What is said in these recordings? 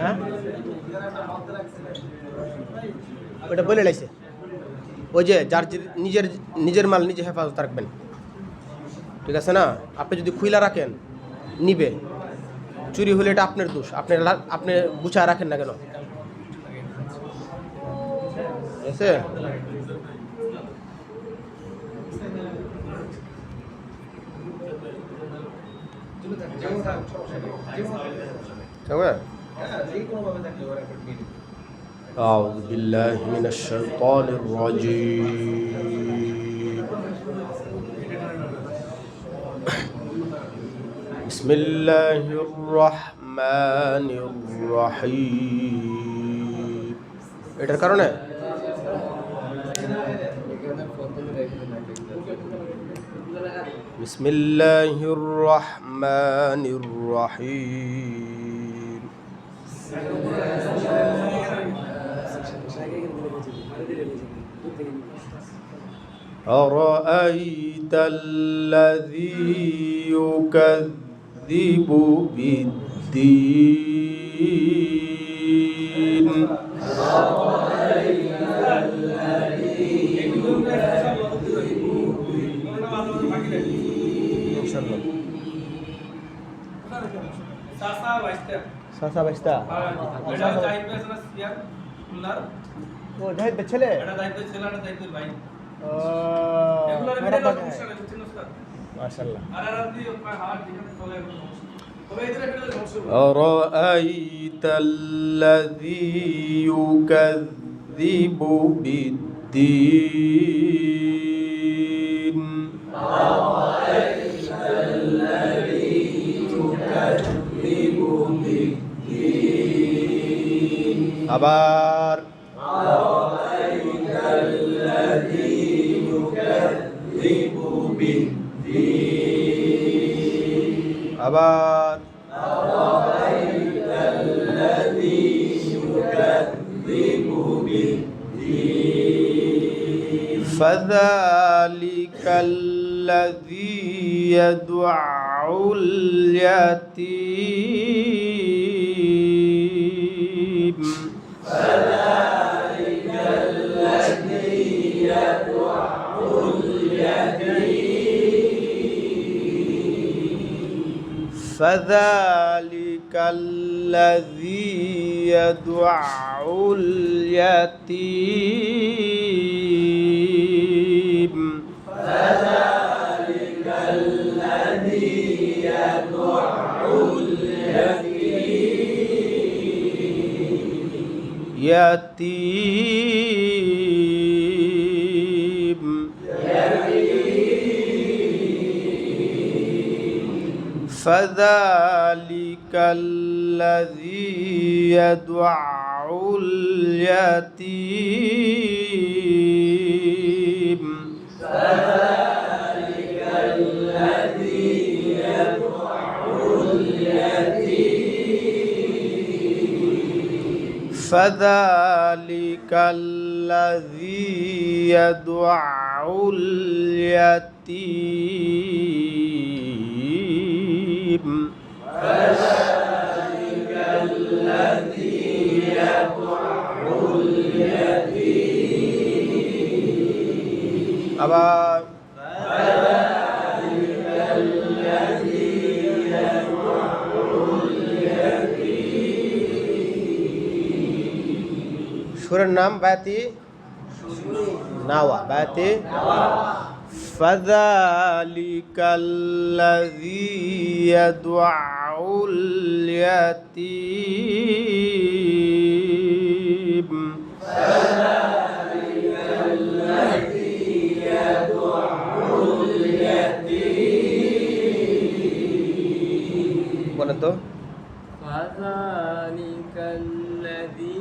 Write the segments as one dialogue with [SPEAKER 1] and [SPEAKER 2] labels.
[SPEAKER 1] হ্যাঁ ওটা বলে লাইছে ওই যে যার নিজের নিজের মাল নিজে হেফাজত রাখবেন, ঠিক আছে না? আপনি যদি খুইলা রাখেন নিবে, চুরি হলে এটা আপনার দোষ, আপনি গুছায় রাখেন না কেন? ঠিক আছে? أعوذ بالله من الشيطان الرجيم. بسم الله الرحمن الرحيم. এটার কারণে بسم الله الرحمن الرحيم. أرأيت الذي يكذب بالدين. সাসা বাইস্তা ও জাহিদ ছেলে ভাই মাশাআল্লাহ। أرأيت الذي يكذب بالدين. أرأيت الذي يكذب بالدين. আবার أرأيت الذي يكذب بالدين. আবার أرأيت الذي يكذب بالدين. فذلك الذي يدع اليتيم. فذلك الذي يدع اليتيم. فذلك الذي يدع اليتيم. فذلك الذي يدع اليتيم. يتيم. فذلك الذي يدع اليتيم. فذلك الذي يدع اليتيم. فذلك الذي يدع اليتيم. فذلك الذي يدع اليتيم. আবার فذلك الذي يدع اليتيم. সূরার নাম বায়াতি নাওয়া, বায়াতি فذلك الذي يدع اليتيم. فذلك الذي يدع اليتيم. বলেন তো
[SPEAKER 2] فذلك الذي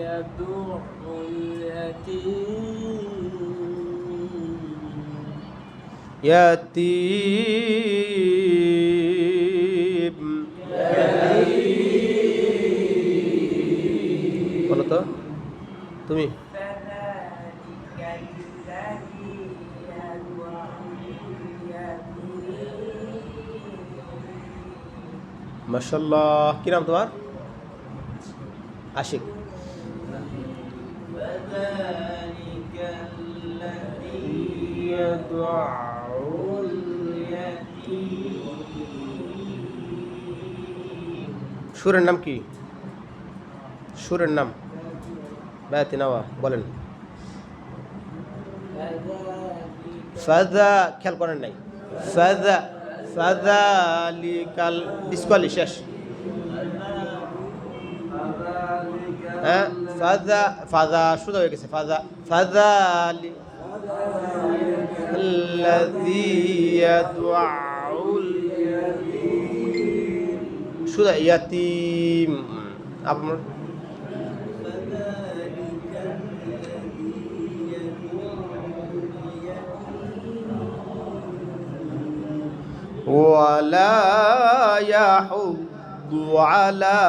[SPEAKER 2] يدع اليتيم.
[SPEAKER 1] يتيم. বলো তো তুমি।
[SPEAKER 2] فذلك الذي يدع اليتيم.
[SPEAKER 1] মাশাআল্লাহ। কি নাম তোমার? আশিক।
[SPEAKER 2] فذلك الذي يدع اليتيم
[SPEAKER 1] সুরের নাম কি? সুরের নাম বায়াতি নাওয়া বলেন। ফাযা খেয়াল করেন নাই। ফাযা ফাযালিকাল ডিসকালি শেষ। হ্যাঁ ফাযা ফাযা শুধু হয়ে গেছে। ফাযা ফাযালি আল্লাযী ইয়াদউল শুধু ইয়াতিম। আপনার ولا يحض على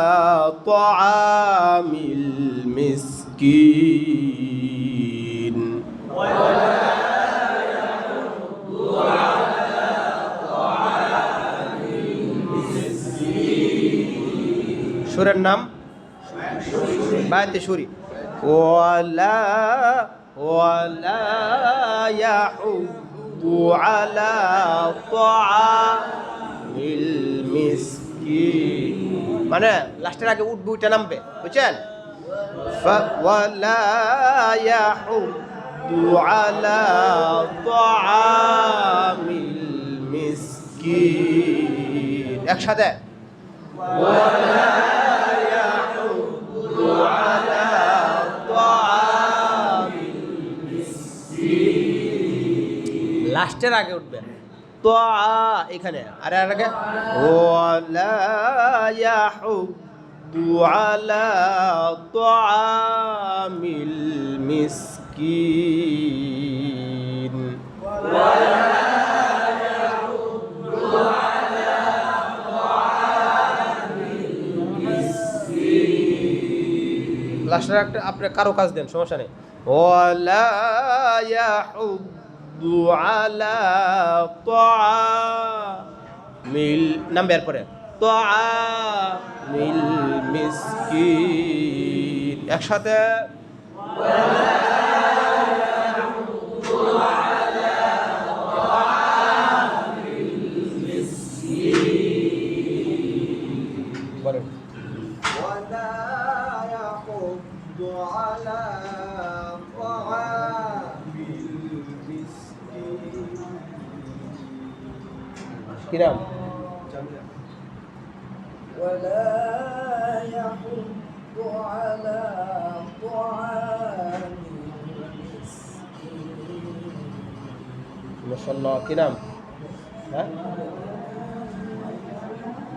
[SPEAKER 1] طعام المسكين সুরের নাম বায়াতে সুরি ওয়ালা ইয়াহুদ্দু আলা তাআমিল মিসকিন মানে লাস্টের আগে উঠবে উঠে নামবে বুঝছেন ওয়ালা ইয়াহুদ্দু আলা তাআমিল মিসকিন একসাথে লাস্টের আগে উঠবে তো এখানে আরে আগে ওয়ালা ইয়াহুদ্দু আলা তাআমিল মিসকিন লাস্টের একটা আপনি কারো কাজ দেন সমস্যা নেই ওয়ালা ইয়াহুদ্দু আলা তাআমিল নাম্বার পরে তাআমিল মিসকিন একসাথে বলেন
[SPEAKER 2] ولا يحض على طعام المسكين
[SPEAKER 1] কি নাম
[SPEAKER 2] ولا يحض على طعام المسكين
[SPEAKER 1] মাশাআল্লাহ কি নাম হ্যাঁ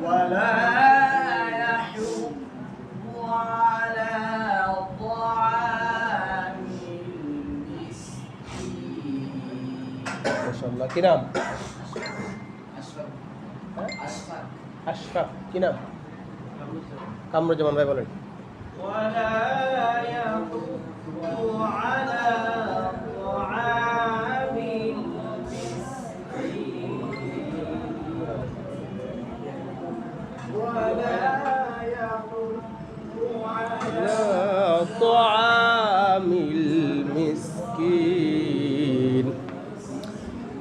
[SPEAKER 2] ولا يحض على طعام المسكين
[SPEAKER 1] মাশাআল্লাহ কি নাম আশরাফ কি নাম কামরুজ্জামান ভাই বলেন
[SPEAKER 2] ولا يحض على طعام المسكين ولا يحض على
[SPEAKER 1] طعام المسكين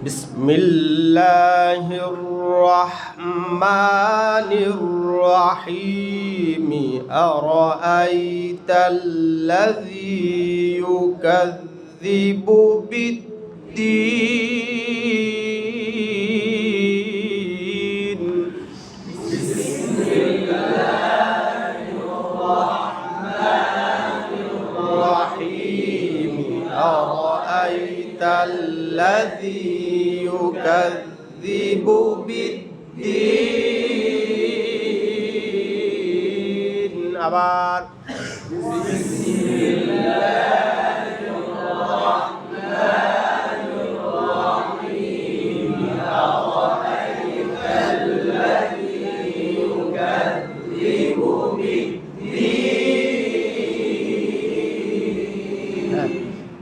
[SPEAKER 1] بسم الله الرحمن الرحيم أرأيت الذي يكذب بالدين الرحيم أرأيت الذي يكذب بالدين আবার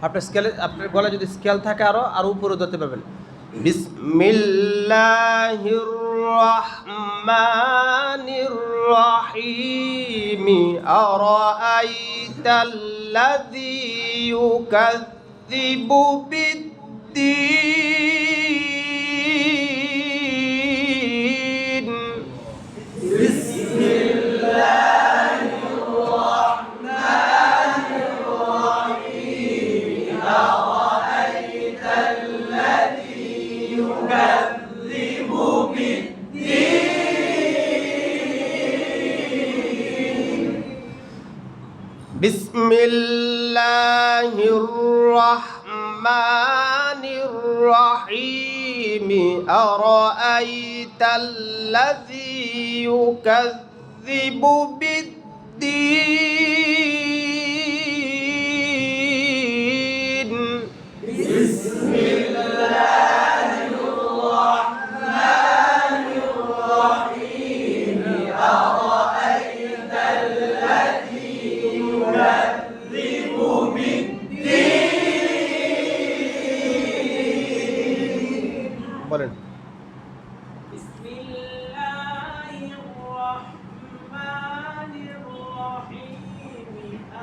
[SPEAKER 1] আপনার স্কেলে আপনার গলায় যদি স্কেল থাকে আরো উপরে ধরতে পারবেন বিসমিল্লাহির الرحمن الرحيم أرأيت الذي يكذب بالدين بسم الله الرحمن الرحيم أرأيت الذي يكذب بالدين বলেন
[SPEAKER 2] بسم الله الرحمن الرحيم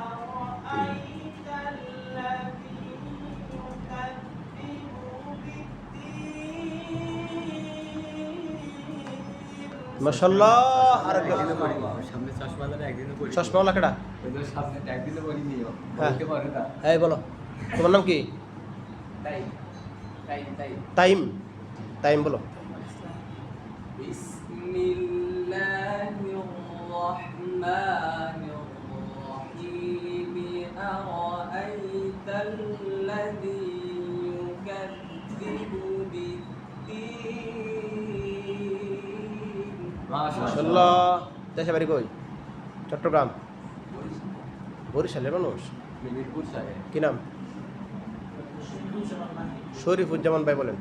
[SPEAKER 2] أرأيت الذي يكذب بالدين
[SPEAKER 1] মাশাআল্লাহ আর
[SPEAKER 3] সামনে চশমাদারে একদিনও পড়ি
[SPEAKER 1] চশমাওয়ালা কেডা
[SPEAKER 3] ওদের সামনে একদিনও পড়িনি
[SPEAKER 1] হ্যাঁ।
[SPEAKER 3] বলতে পারে না
[SPEAKER 1] এই বলো তোমার নাম কি
[SPEAKER 3] তাই
[SPEAKER 1] টাইম টাইম বলো
[SPEAKER 3] বিসমিল্লাহির রহমানির রহিম আরাআইতাল্লাযী ইউকাযযিবু বিদ্দীন
[SPEAKER 1] মাশাআল্লাহ দেশে বাড়ি কই চট্টগ্রাম বরিশালের মানুষ
[SPEAKER 3] মিরপুর সাহে
[SPEAKER 1] কি নাম শরীফুজ্জামান ভাই বলেন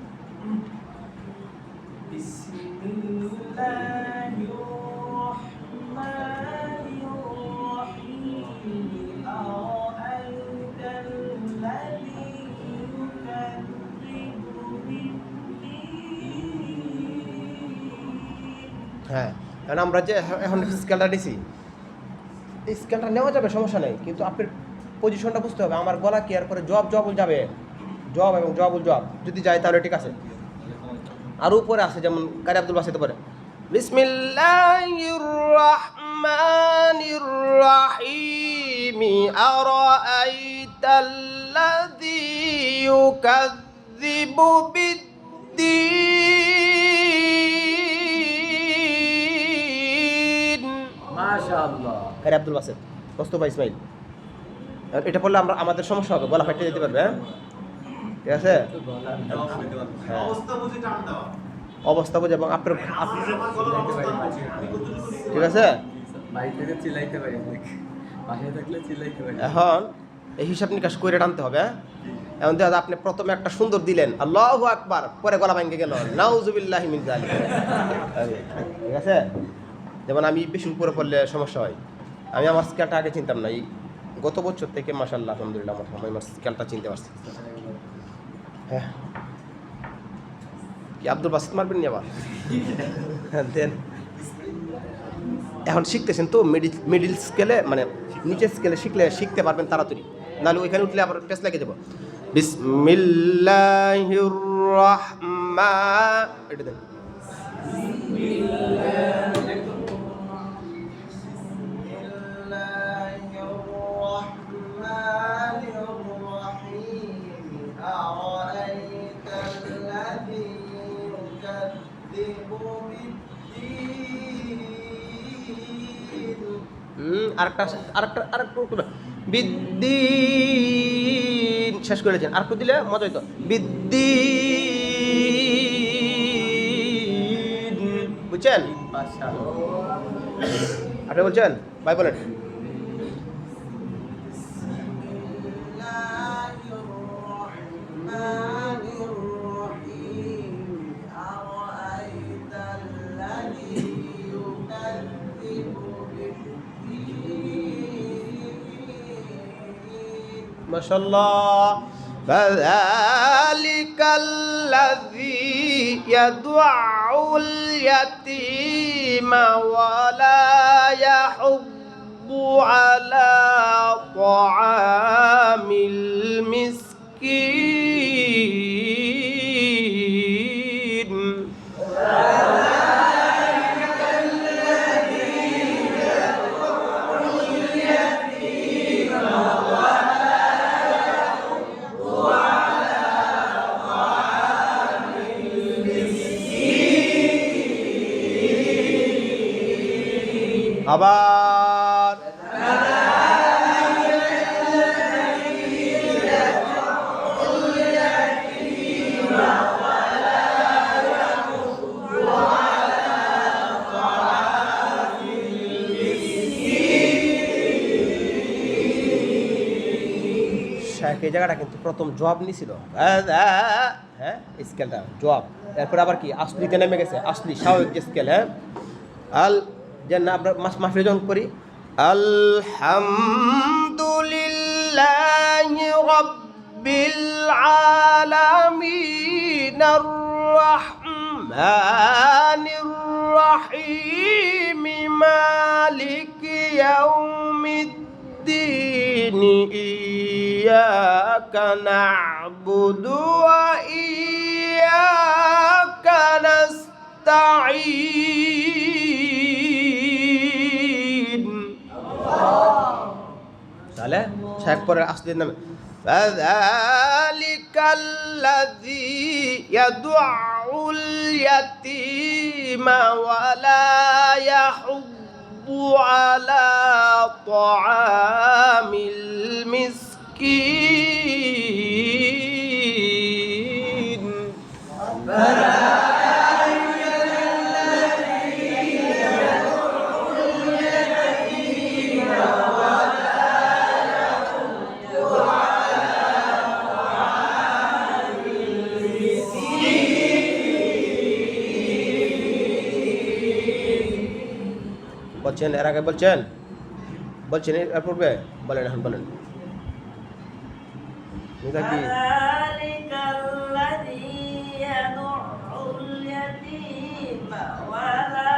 [SPEAKER 2] بسم الله الرحمن الرحيم أرأيت الذي يكذب بالدين
[SPEAKER 1] হ্যাঁ কারণ আমরা যে এখন স্কেলটা দিছি এই স্কেলটা নেওয়া যাবে সমস্যা নেই কিন্তু আপনার পজিশনটা বুঝতে হবে আমার গলা কি আর পরে জবল যাবে জব এবং জবুল জব যদি যায় তাহলে ঠিক আছে আর উপরে আছে যেমন কারি আব্দুল বাসিতে পারে বিসমিল্লাহির রাহমানির রাহিম আরাআইতাল্লাযী ইউকাযযিবু বিদ্দীন
[SPEAKER 3] মাশাআল্লাহ
[SPEAKER 1] কারি আব্দুল বাসিত মোস্তফা ইসমাইল এটা পড়লে আমরা আমাদের সমস্যা হবে গলা ফাটিয়ে যেতে পারবে হ্যাঁ ঠিক আছে হ্যাঁ। অবস্থা বুঝে এবং আপনার ঠিক আছে
[SPEAKER 3] বাড়ি থেকে চিল্লাইতে পারি অনেক বাসায় থাকলে চিল্লাইতে পারি
[SPEAKER 1] এখন এই হিসাব নিকাশ করে টানতে হবে হ্যাঁ? এখন দেখা যায় আপনি প্রথমে একটা সুন্দর দিলেন আল্লাহু আকবার পরে গলা ভাঙে গেল নাউজুবিল্লাহি মিন যালিক ঠিক আছে যেমন আমি বেশি উপরে পড়লে সমস্যা হয় আমি আমার স্কেলটা আগে চিনতাম না এই গত বছর থেকে মাশাআল্লাহ আলহামদুলিল্লাহ আমার স্কেলটা চিনতে পারছি হ্যাঁ কি আব্দুল বাসিত মারবেন নি আবার দেন এখন শিখতেছেন তো মিডিল স্কেলে মানে নিচের স্কেলে শিখতে পারবেন তাড়াতাড়ি নাহলে ওইখানে উঠলে আবার পেস লেগে যাব বিসমিল্লাহির রাহমান এটা দেন আরেকটা বিদ্দিন শেষ করেছেন আরেকটু দিলে মজা হইতো বিদ্দিন বুঝছেন আপনি বলছেন ভাই বলেন মাশাআল্লাহ فذلك الذي يدع اليتيم ولا يحض على طعام المسكين আবার এই জায়গাটা কিন্তু প্রথম জবাব নিছিল, হ্যাঁ স্কেলটা জবাব, এরপরে আবার কি আসলিতে নেমে গেছে, আসলি স্বাভাবিক যে স্কেল, হ্যাঁ আল যে না আমরা মাহফিল যখন করি আলহামদুলিল্লাহি রাব্বিল আলামিন আর রাহমানির রাহিম মালিকি ইয়াউমিদ্দিন ইয়্যাকা না'বুদু ওয়া ইয়্যাকা নাস্তাঈন। তাহলে শেখ পরে আসলের নামে ফাযালিকাল্লাযী ইয়াদউল ইয়াতীমা ওয়া লা ইয়াহুদ্দু আলা তাআমিল মিসকিন। বলছেন এর আগে বলছেন এর পূর্বে বলেন, এখন বলেন এটা কি?
[SPEAKER 2] فذلك الذي يدع اليتيم ولا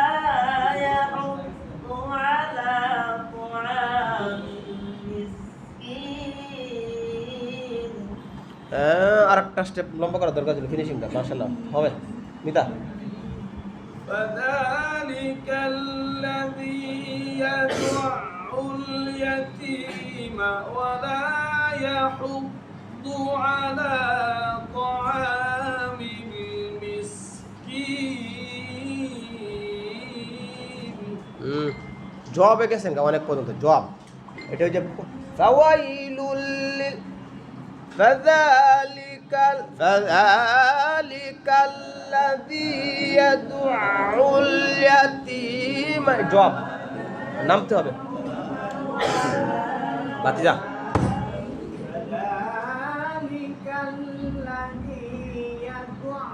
[SPEAKER 2] يحض على طعام المسكين।
[SPEAKER 1] আর একটা স্টেপ লম্বা করা দরকার ছিল, ফিনিশিংটা মাশাআল্লাহ হবে মিতা।
[SPEAKER 2] فذلك الذي يدع اليتيم ولا يحض على طعام المسكين।
[SPEAKER 1] জবাবে গেছেন অনেক পর্যন্ত জবাব, এটা হচ্ছে ফাওয়াইলুল লিল ফাযালিকাল্লাযী ইয়াদউল ইয়াতীম, জবাব নামতে হবে বাতিজা।
[SPEAKER 2] فذلك الذي يدع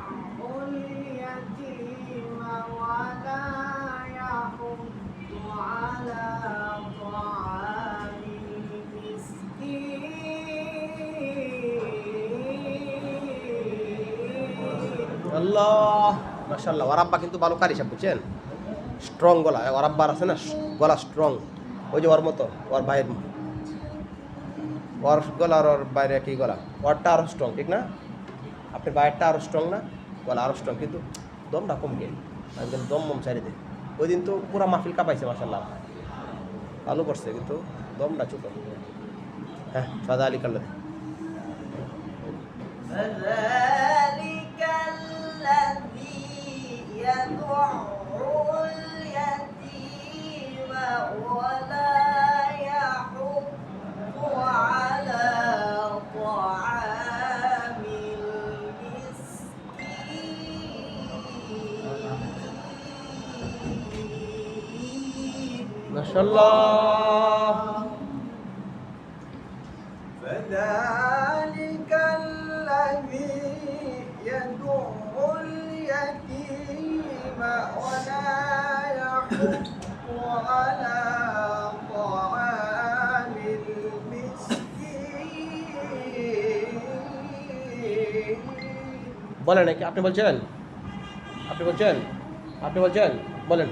[SPEAKER 2] اليتيم ولا يحض على طعام المسكين।
[SPEAKER 1] আল্লাহ মাশাআল্লাহ। ওর আব্বা কিন্তু ভালো কারি সাহেব, বুঝছেন, স্ট্রং গলা, ওর আব্বার আছে না গলা স্ট্রং, ওই যে ওর মতো, ওর ভাইয়ের ওর গলা আর ওর বাইরে কি গলা, ওরটা আরও স্ট্রং, ঠিক না? আপনার বাইরেরটা আরও স্ট্রং না, গলা আরও স্ট্রং, কিন্তু দমটা কমকে একদম দম মম চারিদে। ওই দিন তো পুরা মাহফিল কাঁপাইছে মাশাআল্লাহ, ভালো করছে, কিন্তু দমটা ছোটো। হ্যাঁ ফাযালিকাল্লাযী
[SPEAKER 2] فذلك الذي يدع اليتيم ولا يحض على طعام المسكين.
[SPEAKER 1] মাশাআল্লাহ।
[SPEAKER 2] فذلك الذي يدع اليتيم ولا يحض على طعام المسكين.
[SPEAKER 1] বলেন নাকি আপনি বলছেন? আপনি বলছেন, বলেন।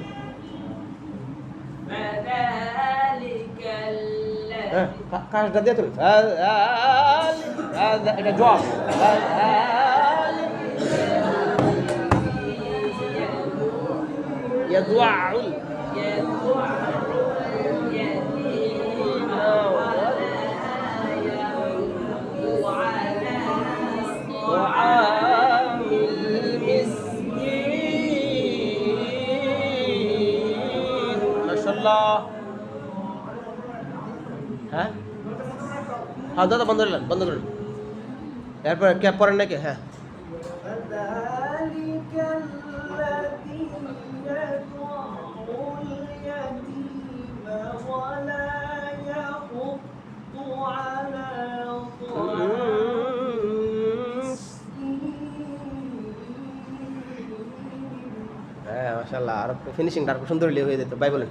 [SPEAKER 1] হ্যাঁ, কাজটা দিয়ে তুলুন। এটা জবাব। ইয়াদুআউল মাশাআল্লাহ। হ্যাঁ হ্যাঁ দাদা, বন্ধ করলেন, বন্ধ করলেন। এরপরে ক্যাপ পরেন নাকি? হ্যাঁ।
[SPEAKER 2] فذلك الذي يدع اليتيم ولا يحض على طعام
[SPEAKER 1] হ্যাঁ মাশাআল্লাহ, আর ফিনিশিংটা আর সুন্দর হয়ে যেত। ভাই বলেন।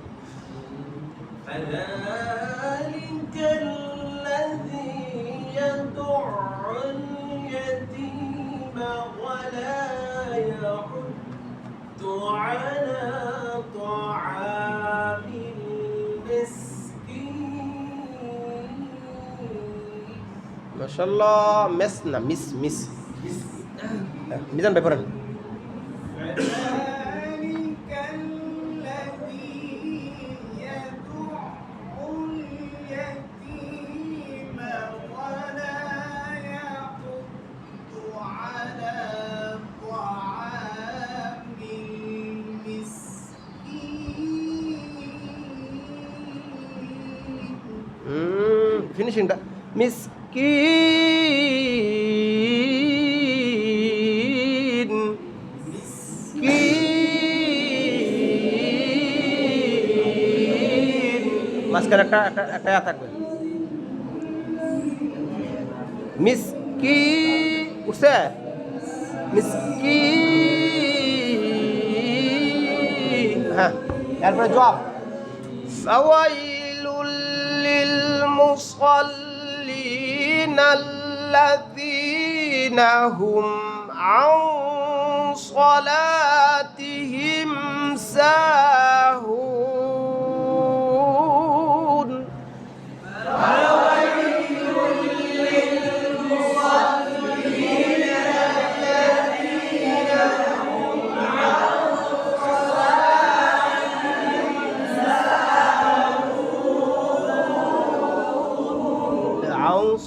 [SPEAKER 2] فذلك الذي يدع اليتيم ولا يحض على طعام المسكين
[SPEAKER 1] মাশাআল্লাহ। মেস না, মিস মিস। মিজান ভাই পড়েন।
[SPEAKER 2] فذلك الذي يدع اليتيم ولا يحض على طعام المسكين
[SPEAKER 1] ফিনিশিংটা মিসকিন মিসকিন, মাঝখানে একটা একটা একটা ইয়া থাকবে। মিসকি উঠছে, মিসকি। হ্যাঁ, এরপরে জবাব। ফাওয়াইলুল লিল মুসাল্লিনা আল্লাযীনা হুম আন সালাতিহিম সাহুন।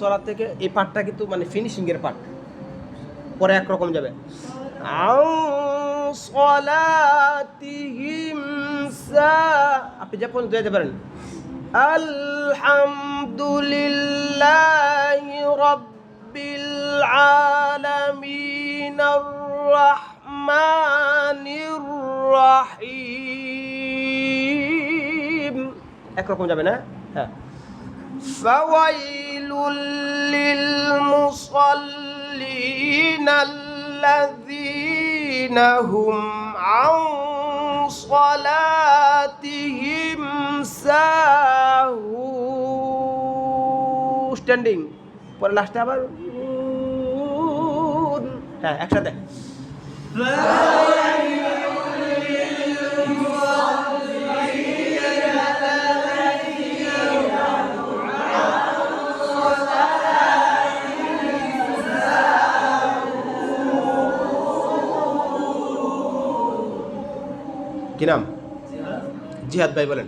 [SPEAKER 1] সলাত থেকে এই পার্টটা কিন্তু মানে ফিনিশিং এর পার্ট, পরে একরকম যাবে। সলাতিহিম সা, আপনি যা পর্যন্ত যেতে পারেন। আলহামদুলিল্লাহি রাব্বিল আলামিন আর রাহমানির রাহিম, একরকম যাবে না? হ্যাঁ। ফাওয়াইলুল লিল মুসাল্লিনা আল্লাযীনা হুম আন সালাতিহিম সাহুন। স্ট্যান্ডিং, পরে লাস্টে আবার। হ্যাঁ, একসাথে। কি নাম? জিহাদ ভাই বলেন।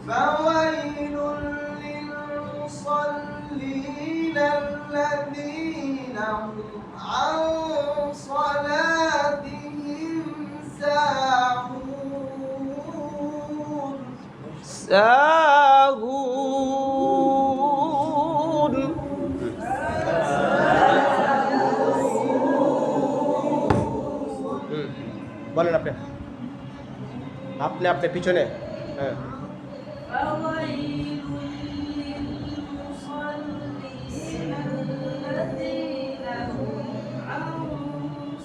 [SPEAKER 2] فويل للمصلين الذين هم عن صلاتهم ساهون
[SPEAKER 1] সাহুন। বলেন আপনি, আপনি আপনি পিছনে। হ্যাঁ।
[SPEAKER 2] فويل للمصلين الذين هم عن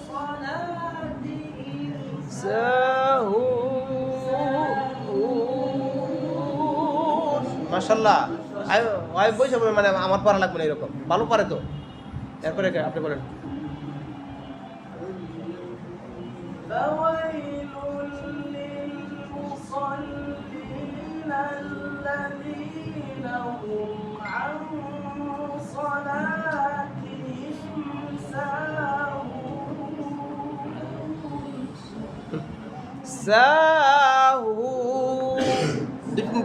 [SPEAKER 2] صلاتهم
[SPEAKER 1] সাহুন। মাশাআল্লাহ। আমি বলছি মানে আমার পড়া লাগবে না, এরকম ভালো পারে তো। এরপরে আপনি বলেন।
[SPEAKER 2] فويل
[SPEAKER 1] সাহু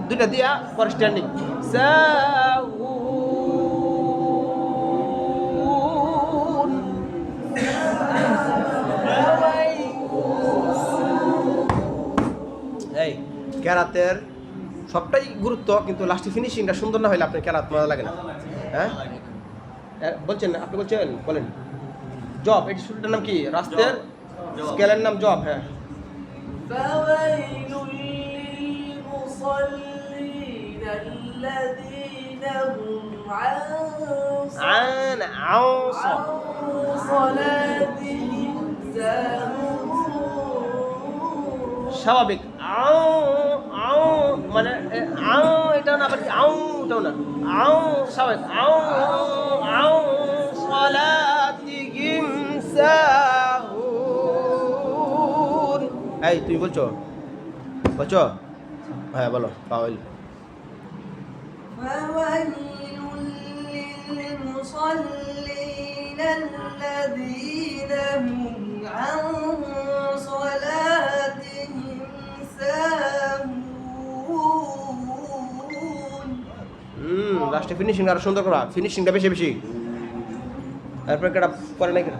[SPEAKER 1] দুইটা দিয়া পরে স্ট্যান্ডিং সাহু এই ক্যারাতের সবটাই গুরুত্ব, কিন্তু লাস্টে ফিনিশিংটা সুন্দর না হলে আপনার ক্যারাত মজা লাগে না। হ্যাঁ বলছেন, আপনি বলছেন, বলেন। জব, এই শুরুটার নাম কি? রাস্তের স্কেলের নাম জব। হ্যাঁ
[SPEAKER 2] فويل للمصلين الذين هم عن
[SPEAKER 1] আন আউস
[SPEAKER 2] صلاتهم ساهون
[SPEAKER 1] স্বাভাবিক আউ আউ মানে আউ এটা না, আবার আউ এটাও না, আউ স্বাভাবিক আউ আউ সালাতিহিম সাহুন। এই তুমি বলছো হ্যাঁ বলো। পাওয়াইল
[SPEAKER 2] فويل للمصلين الذين هم عن صلاتهم ساهون
[SPEAKER 1] লাস্টে ফিনিশিং আরো সুন্দর করা, ফিনিশিংটা বেশি বেশি। তারপরে কেটা করে নাই কেন?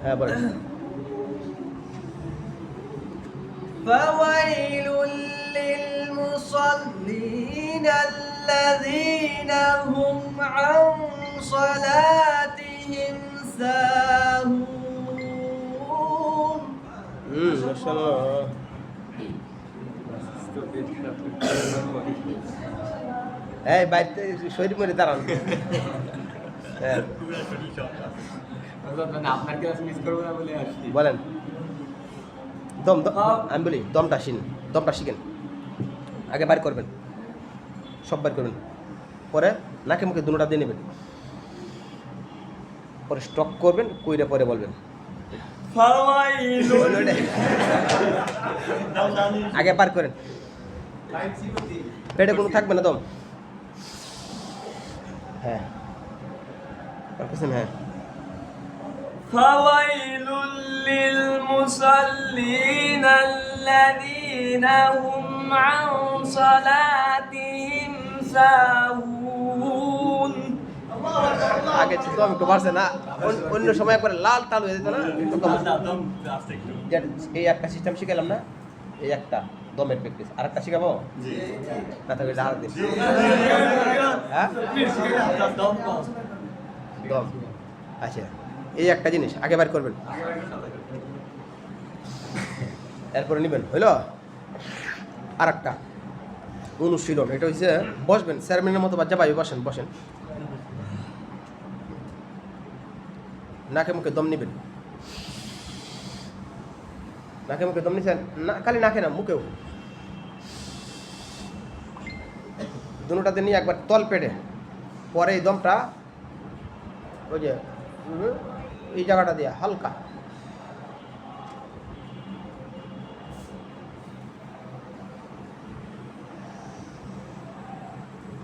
[SPEAKER 1] হ্যাঁ বলেন।
[SPEAKER 2] فويل للمصلين الذين هم عن صلاتهم ساهون
[SPEAKER 1] মাশাআল্লাহ। এই বাইতে শরীর মরে দাঁড়ান। হ্যাঁ
[SPEAKER 3] মানে আপনার ক্লাস মিস করবো না বলে আসছি।
[SPEAKER 1] বলেন। আমি বলি দমটা শিখেন, আগে বার করবেন, সব বার করবেন, পরে নাকে মুখে দুটোটা দিয়ে নেবেন, পরে স্টক করবেন, কইরা পরে বলবেন। আগে বার করেন, পেটে কোনো থাকবে না দম। হ্যাঁ পারতেছেন? হ্যাঁ
[SPEAKER 2] فويل للمصلين الذين هم عن صلاتهم ساهون
[SPEAKER 1] আগে দম একটু বাড়ছে না, অন্য সময় একবার লাল তাল হয়ে যেত না, একটু কম। এই একটা সিস্টেম শিখালাম না, এই একটা দমের প্র্যাকটিস, আর একটা শিখাবো না থাকলে আর দিন। হ্যাঁ দম, আচ্ছা এই একটা জিনিস আগে বার করবেন, এরপরে নেবেন, হইল। আর একটা অনুশীলন, এটা হচ্ছে বসবেন চেয়ারম্যানের মতো, বাচ্চা ভাই বসেন, নাকে মুখে দম নেবেন, নাকে মুখে দম নিছেন না, খালি নাকে না, মুখেও দুটাতে নিয়ে একবার তল পেটে, পরে এই দমটা ওই যে এই জায়গাটা দিয়ে হালকা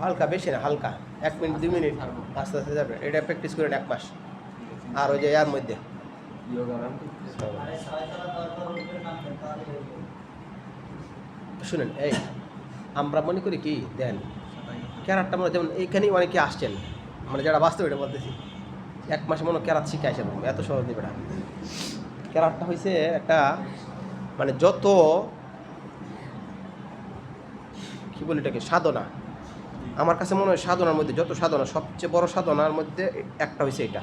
[SPEAKER 1] হালকা, বেশি না, হালকা 1 মিনিট 2 মিনিট আস্তে আস্তে যাবে। এটা প্র্যাকটিস করেন 1 মাস। আর ওই যে এর মধ্যে শুনেন, এই আমরা মনে করি কি দেন ক্যারাটটা মনে, যেমন এইখানেই অনেকে আসছেন, মানে যারা বাস্তব এটা বলতেছি, 1 মাসে মনে ক্যারাট শিখে আসেন, এত সহজ নেবে না। ক্যারাটটা হয়েছে একটা মানে যত কি বলি এটাকে সাধনা, আমার কাছে মনে হয় সাধনার মধ্যে যত সাধনা, সবচেয়ে বড় সাধনার মধ্যে একটা হয়েছে এটা,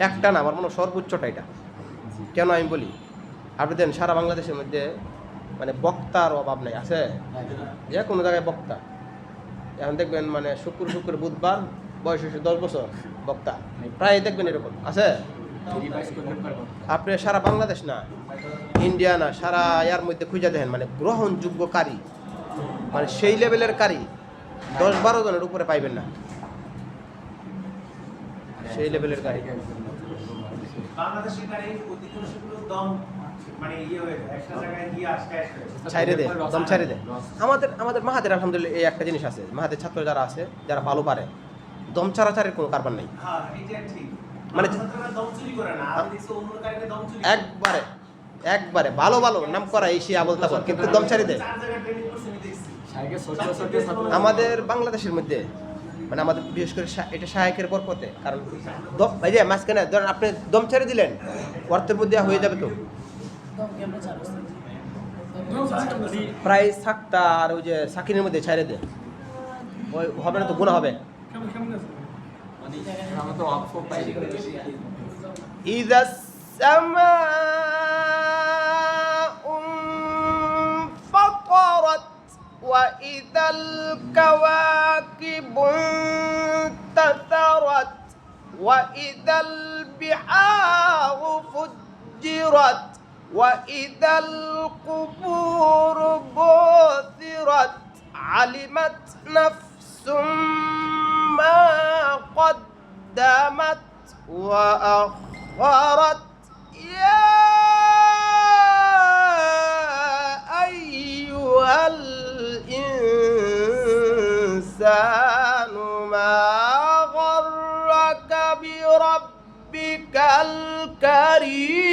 [SPEAKER 1] একটা না, আমার মনে হয় সর্বোচ্চটা এটা। কেন আমি বলি, আপনি দেন সারা বাংলাদেশের মধ্যে মানে বক্তার অভাব নেই, আছে যে কোনো জায়গায় বক্তা। এখন দেখবেন মানে শুক্র বুধবার, বয়স হয়েছে 10 বছর, বক্তা প্রায় দেখবেন এরকম আছে। আপনি সারা বাংলাদেশ না, ইন্ডিয়া না, সারা ইয়ার মধ্যে খুঁজে দেখেন, মানে গ্রহণযোগ্য কারি, মানে সেই লেভেলের কারি 10-12 জনের উপরে পাইবেন না, সেই লেভেলের কারি।
[SPEAKER 4] বাংলাদেশের গাড়ি অধিকাংশগুলো দম মানে হয়ে যায়, একটা জায়গায় গিয়ে আটকে
[SPEAKER 1] ছাইরে দেয়, দম ছাইরে দেয়। আমাদের মাহাদের আলহামদুলিল্লাহ এই একটা জিনিস আছে, মাহাদের ছাত্র যারা আছে, যারা ভালো পারে, দম ছাড়াছাড়ির কোনো কারবার নেই।
[SPEAKER 4] হ্যাঁ এটা ঠিক,
[SPEAKER 1] মানে
[SPEAKER 4] মানে দম চুরি করে না, আমি দেখছি অন্য গাড়িতে দম চুরি
[SPEAKER 1] একবারে একবারে ভালো ভালো নাম করা এই সে আবল তাবল, কিন্তু দম ছাড়ি দেয়।
[SPEAKER 4] 4 জায়গায় ট্রেনিং করছি আমি দেখছি।
[SPEAKER 3] শাইখের ছোট ছোট ছাত্র
[SPEAKER 1] আমাদের বাংলাদেশের মধ্যে মানে আমাদের বিশেষ করে এটা শায়েকের বরকতে, কারণ ভাই যে মাঝখানে ধরেন আপনি দম ছেড়ে দিলেন, অর্থের মধ্যে হয়ে যাবে তো প্রায় সাক্তা আর ওই যে সাকিনের মধ্যে ছেড়ে দেয়, ওই হবে না তো, গুণা হবে।
[SPEAKER 3] মানে আমরা তো অফ পাই
[SPEAKER 1] إذا السماء انفطرت وإذا الكواكب انتثرت وإذا البحار فجرت وإذا القبور بعثرت علمت نفس ما قدمت وأخرت يا أيها الإنسان ما غرك بربك الكريم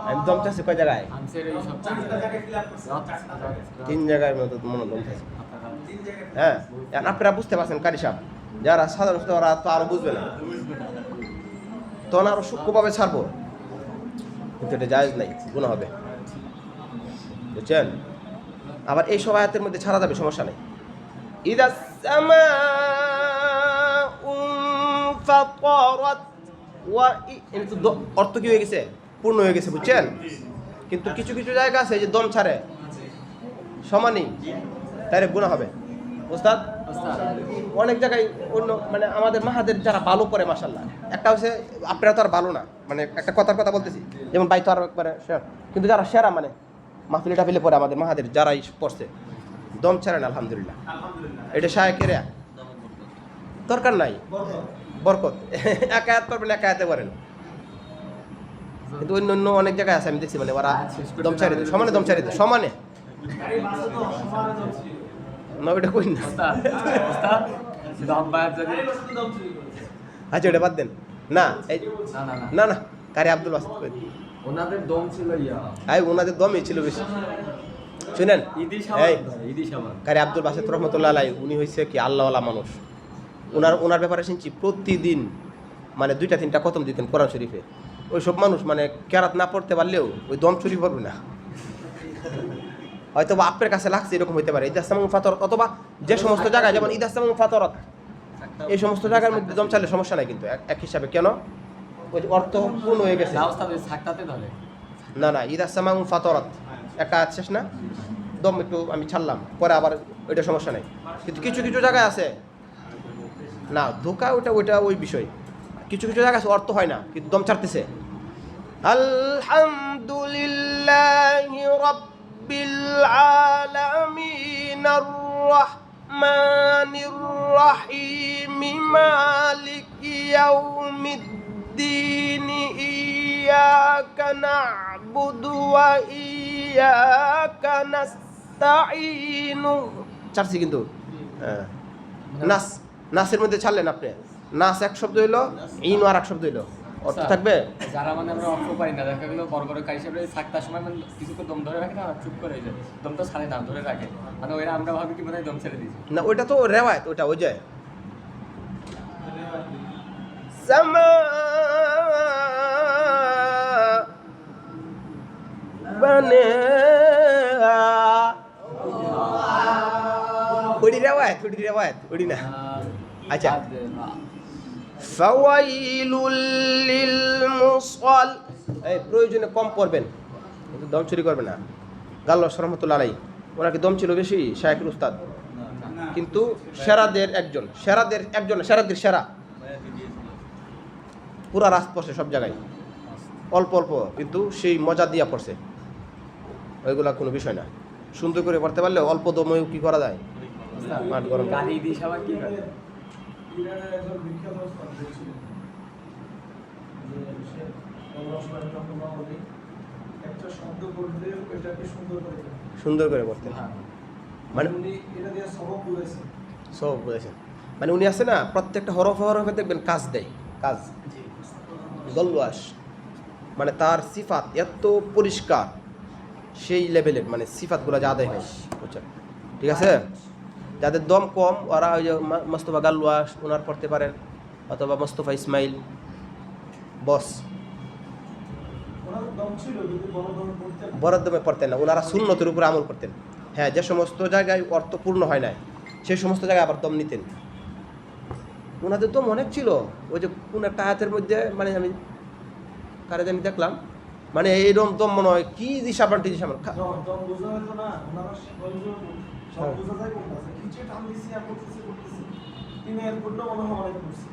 [SPEAKER 1] আমি দম চাচ্ছি কয় জায়গায়?
[SPEAKER 3] আনসার এই সব
[SPEAKER 4] 4 জায়গায় ফিল আপ করছি।
[SPEAKER 1] 3 জায়গায় মতো মনে দম চাচ্ছি।
[SPEAKER 4] 3 জায়গায়
[SPEAKER 1] হ্যাঁ, এখন আপনারা বুঝতে পারছেন কারি সাহেব, যারা সাধারণত ওরা তো আরো বুঝবে না, তখন আরো সূক্ষ্মভাবে ছাড়বো, কিন্তু এটা জায়েজ নাই, গুনাহ হবে, বুঝছেন? আবার এই সব আয়াতের মধ্যে ছাড়া যাবে, সমস্যা নেই। ইদাস সামাউ ফাতারাত ওয়া এটা তো অর্থ কি হয়ে গেছে? পূর্ণ হয়ে গেছে, বুঝছেন? কিন্তু কিছু কিছু জায়গা আছে যে দম ছাড়ে সমানই, তাইলে গুনাহ হবে। ওস্তাদ অনেক জায়গায় অন্য মানে আমাদের মাহাদের যারা ভালো করে মাশাআল্লাহ, একটা হচ্ছে আপনারা তো আর ভালো না, মানে একটা কথার কথা বলতেছি, যেমন ভাই তো আর একবারে সেরা, কিন্তু যারা সেরা মানে মাহফিলটা ফেলে পরে আমাদের মাহাদের যারাই পড়ছে দম ছাড়ে না, আলহামদুলিল্লাহ,
[SPEAKER 4] আলহামদুলিল্লাহ।
[SPEAKER 1] এটা শায়েকের দরকার নাই, বরকত এক আয়াত করবেন, এক আয়াতে করেন, কিন্তু অন্য অন্য অনেক জায়গায় আছে আমি দেখছি, মানে ওরা দম ছাড়ে দেয়, সমানে দম ছাড়ে দেয়, সমানে
[SPEAKER 4] আরে বাসে তো সমানে দম ছিল।
[SPEAKER 1] না, ওইটা কই না।
[SPEAKER 3] ওস্তাদ ওস্তাদ দম বাদ যদি
[SPEAKER 4] আরে বাসে তো দম ছিল।
[SPEAKER 1] আচ্ছা, ওটা বাদ দেন না, এই
[SPEAKER 3] না না না
[SPEAKER 1] না না, কারি আব্দুল বাসিত কই,
[SPEAKER 3] ওনাদের দম ছিল ইয়া
[SPEAKER 1] আই ওনাদের দমই ছিল বেশি। শুনেন,
[SPEAKER 3] ঈদি
[SPEAKER 1] এই
[SPEAKER 3] সাবান ঈদি সাবান
[SPEAKER 1] কারি আব্দুল বাসিত রহমতুল্লাহ আলাই, উনি হয়েছে কি আল্লাহওয়ালা মানুষ। ওনার ব্যাপারে শুনছি প্রতিদিন মানে 2-3টা খতম দিতেন কোরআন শরীফে। ওই সব মানুষ মানে কেরাত না পড়তে পারলেও ওই দম শরীফ পড়বে না, হয়তো বা আপনার কাছে লাগছে এরকম হইতে পারে। ইদাস সামাউ ফাতারাত, অথবা যে সমস্ত জায়গায় যেমন ইদাস সামাউ ফাতারাত, এই সমস্ত জায়গার মধ্যে দম চাইলে সমস্যা নাই, কিন্তু এক হিসাবে কেন ওই যে অর্থ পূর্ণ হয়ে গেছে।
[SPEAKER 3] না ওস্তাদ ওই ছাকটাতে ধরে
[SPEAKER 1] না না, ইদাস সামাউ ফাতারাত একা শেষ না, দম একটু আমি ছাড়লাম পরে আবার ওইটা সমস্যা নাই, কিন্তু কিছু কিছু জায়গায় আছে না ধোকা, ওইটা ওই বিষয়। কিছু কিছু জায়গায় আছে অর্থ হয় না কিন্তু দম ছাড়তেছে। আলহামদুলিল্লাহি রাব্বিল আলামিন আর রাহমানির রাহিম মালিকি ইয়াউমিদ্দিন ইয়াকা না'বুদু ওয়া ইয়াকা নাস্তাঈন। ছাড়ছি কিন্তু হ্যাঁ, নাসের মধ্যে ছাড়লেন আপনি, নাস এক শব্দ হইলো, ইন আর এক শব্দ হইলো, অর্থ থাকবে।
[SPEAKER 3] যারা মানে আমরা অর্থ পাই না, দেখা গেলো বড় বড় কাজ হিসেবে ছাকটার সময় মানে কিছুক্ষণ দম ধরে রাখে না, চুপ করে যায়, দম তো ছাড়ে না, ধরে রাখে, মানে ওইরা আমরা ভাবি কি মানে দম ছেড়ে দিয়েছি।
[SPEAKER 1] না ওইটা তো রেওয়ায়ত, ওইটা ওই যায় সামা বানে ওইটি রেওয়ায়ত ওইটি না। আচ্ছা, ফাওয়াইলুল লিল মুসাল, এই প্রয়োজনে কম পড়বেন, কিন্তু দম চুরি করবেন না। গাল্লাস রহমতুল্লাহ আলাইহি, ওনাকে দম ছিল বেশি, শায়েখুল উস্তাদ, কিন্তু সেরাদের সেরা, পুরা রাত পড়ছে সব জায়গায়, অল্প অল্প কিন্তু সেই মজা দিয়া পড়ছে, ওইগুলা কোনো বিষয় না। সুন্দর করে পড়তে পারলে অল্প দমেও কি করা যায়, মাঠ গরম।
[SPEAKER 3] গাড়ি ঈদি সাবান কি করে
[SPEAKER 4] ইরানের একজন বিখ্যাত ওস্তাদ ছিলেন যে সে রহমান রহমান একটা শব্দ বলতে এটাকে সুন্দর করে
[SPEAKER 1] পড়তেন, মানে
[SPEAKER 4] উনি এটা দিয়ে সবক বলেছেন।
[SPEAKER 1] সব বলেছেন, মানে উনি আছে না প্রত্যেকটা হরফে দেখবেন কাজ দেয়, কাজ গলওয়াস মানে তার সিফাত এত পরিষ্কার, সেই লেভেলের মানে সিফাতগুলো যা আদায় হয়, বুঝছেন? ঠিক আছে, যাদের দম কম ওরা ওই যে মোস্তফা গালওয়াস ওনার পড়তে পারেন, অথবা মোস্তফা ইসমাইল বস,
[SPEAKER 4] ওনার দম ছিল যদি বড় দম করতেন।
[SPEAKER 1] বড় দমে পড়তেন না, ওনারা সুন্নতের উপরে আমল করতেন। হ্যাঁ, যে সমস্ত জায়গায় অর্থপূর্ণ হয় না সেই সমস্ত জায়গায় আবার দম নিতেন। ওনাদের দম অনেক ছিল। ওই যে কোন একটা হাতের মধ্যে মানে আমি কারে জানি দেখলাম, মানে এইরকম দম মনে হয় কি দিশাবান টিশাবান।
[SPEAKER 4] দম বোঝা হতো না, ওনারা সব
[SPEAKER 1] হ্যাঁ।
[SPEAKER 4] বোঝা যায় কোনটা আছে, কিছু টান দিছি আর করতেছি। তিনি এর করলে মনে হয় অনেক করছে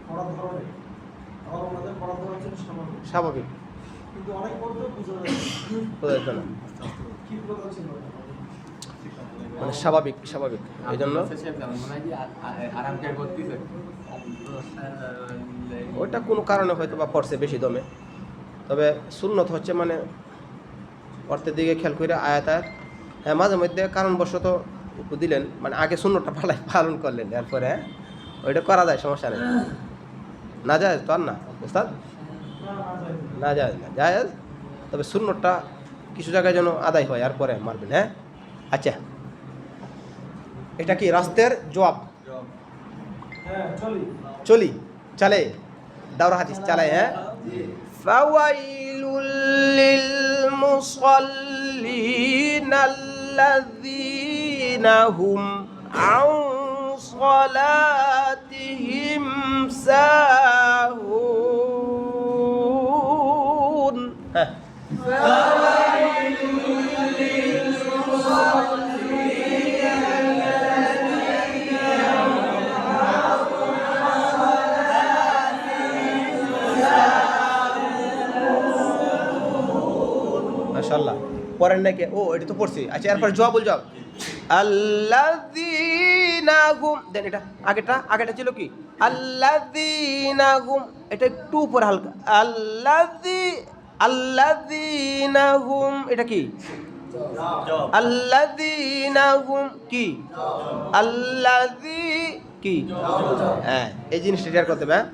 [SPEAKER 4] পড়ার ধরনে, আবার ওনাদের পড়ার ধরন ছিল স্বাভাবিক,
[SPEAKER 1] স্বাভাবিক
[SPEAKER 4] কিন্তু অনেক পড়তেও বোঝা যায়
[SPEAKER 1] বোঝা যেত না,
[SPEAKER 4] কি প্রধান ছিল না।
[SPEAKER 1] মানে স্বাভাবিক স্বাভাবিক। এই জন্য ওইটা কোনো কারণে হয়তো বা পড়ছে বেশি দমে। তবে সুন্নত হচ্ছে মানে অর্থের দিকে খেয়াল করে আয়াত আয়াত, হ্যাঁ মাঝে মধ্যে কারণবশত দিলেন, মানে আগে শূন্যটা পালন করলেন, এরপরে ওইটা করা যায়, সমস্যা নেই। না যায় তো আর না ওস্তাদ, না যায় না যায়, তবে শূন্যটা কিছু জায়গায় যেন আদায় হয়, আর পরে মারবেন। হ্যাঁ আচ্ছা, এটা কি রাস্তার জবাব?
[SPEAKER 4] হ্যাঁ চলি।
[SPEAKER 1] চলি, চালে দাওরা হাদিস চালাই। হ্যাঁ, ফাওয়াইলুল লিল মুসাল্লিন আল্লাযীনা হুম আন সালাতিহিম সাহুন। হ্যাঁ, মাশাআল্লাহ। পরেন নাকি? ও এটা তো পড়ছি। আচ্ছা, এরপর জবাবুল জবাব, আল্লাযীনা হুম, দেন এটা আগেটা ছিল কি? আল্লাযীনা হুম, এটা একটু উপরে হালকা। আল্লাযীনা হুম, এটা কি? আল্লাযীনা হুম কি? আল্লাযী কি? হ্যাঁ, এই জিনিসটা শেয়ার করতে হবে। হ্যাঁ,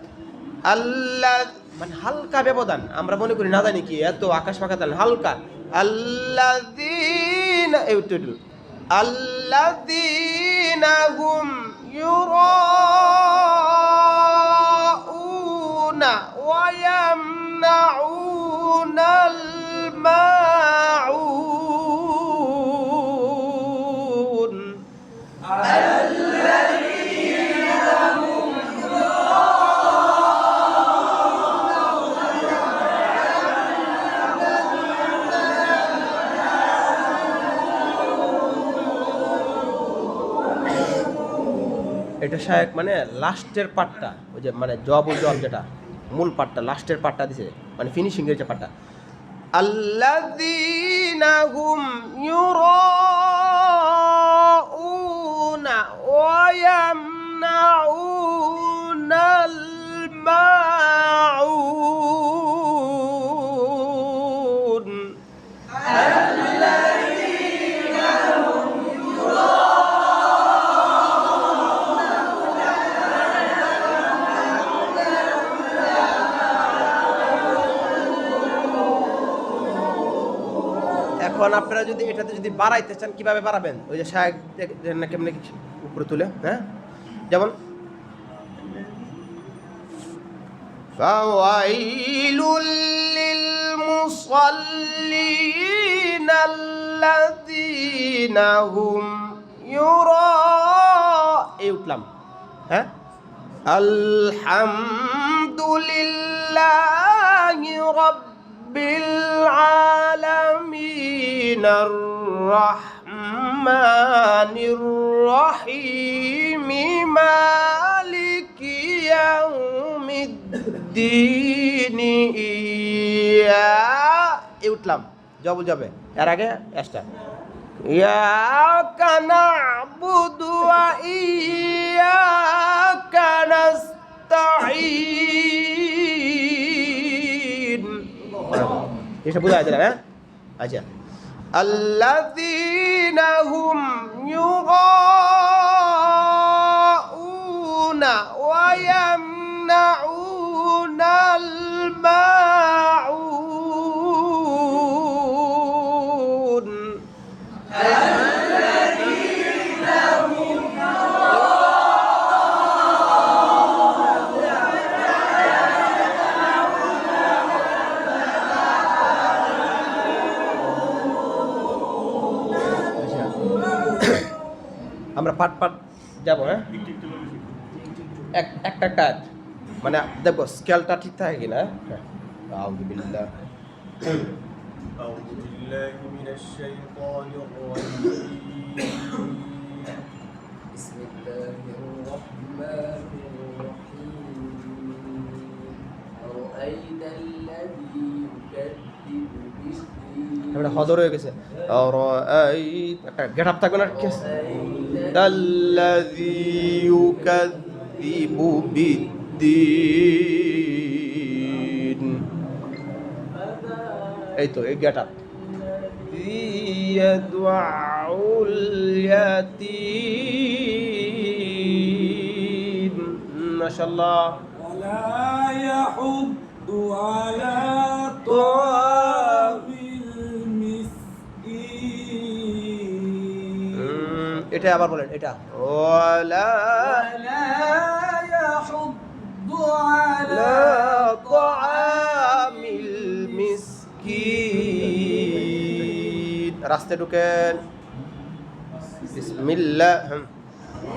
[SPEAKER 1] আল্লাহ মানে হালকা ব্যবধান, আমরা মনে করি না জানি কি এত আকাশ পাকাতাল, হালকা। আল্লাযীনা একটু আল্লাযীনা হুম ইউরাউনা ওয়া ইয়ামনাউনাল মাউন। এটা শায়েক মানে লাস্টের পার্টটা, ওই যে মানে জবাবুল জবাব যেটা মূল পার্টটা, লাস্টের পার্টটা দিছে, মানে ফিনিশিং এর যে পার্টটা। আল্লাযীনা হুম ইউরাউনা ওয়া ইয়ামনাউনাল মাউন। এখন আপনারা যদি এটাতে যদি বাড়াইতে চান, কিভাবে বাড়াবেন? ওই যে শায়েক না কেমনে উপরে তুলে, হ্যাঁ, যেমন ফাওয়াইলুল লিল মুসাল্লিন আল্লাযীনা হুম এই উঠলাম। হ্যাঁ, আলহামদুলিল্লাহি রাব্বিল আলামিন আর রহমানির রহিম মালিকি ইয়াউমিদ্দিন এই উঠলাম, জবাব যাবে এর আগে এক্সট্রা। ইয়াকা না'বুদু ওয়া ইয়াকা নাস্তাঈন। এটা বুঝা যায়, হ্যাঁ? আচ্ছা, আল্লাযীনা হুম ইউরাউনা ওয়া ইয়ামনাউনাল পাট পাট যাবো, হ্যাঁ একটা একটা মানে দেখবো স্কেলটা ঠিক থাকে কিনা। হ্যাঁ আউযুবিল্লাহ
[SPEAKER 5] أعوذ بالله من الشيطان الرجيم
[SPEAKER 2] بسم الله الرحمن الرحيم أرأيت الذي يكذب بالدين
[SPEAKER 1] এটা হদর হয়ে গেছে। আর এই একটা গেট আপ থাকবে না, আল্লাযী ইউকাযযিবু বিদ্দীন, এই তো এই গেট আপ। ইয়াদউল ইয়াতীম, মাশাআল্লাহ।
[SPEAKER 4] ولا يحض على طعام المسكين
[SPEAKER 1] এটা আবার বলেন, এটা ওয়ালা
[SPEAKER 4] ولا يحض على
[SPEAKER 1] তাআমিল মিসকিন। রাস্তায় ঢুকেন, বিসমিল্লাহ।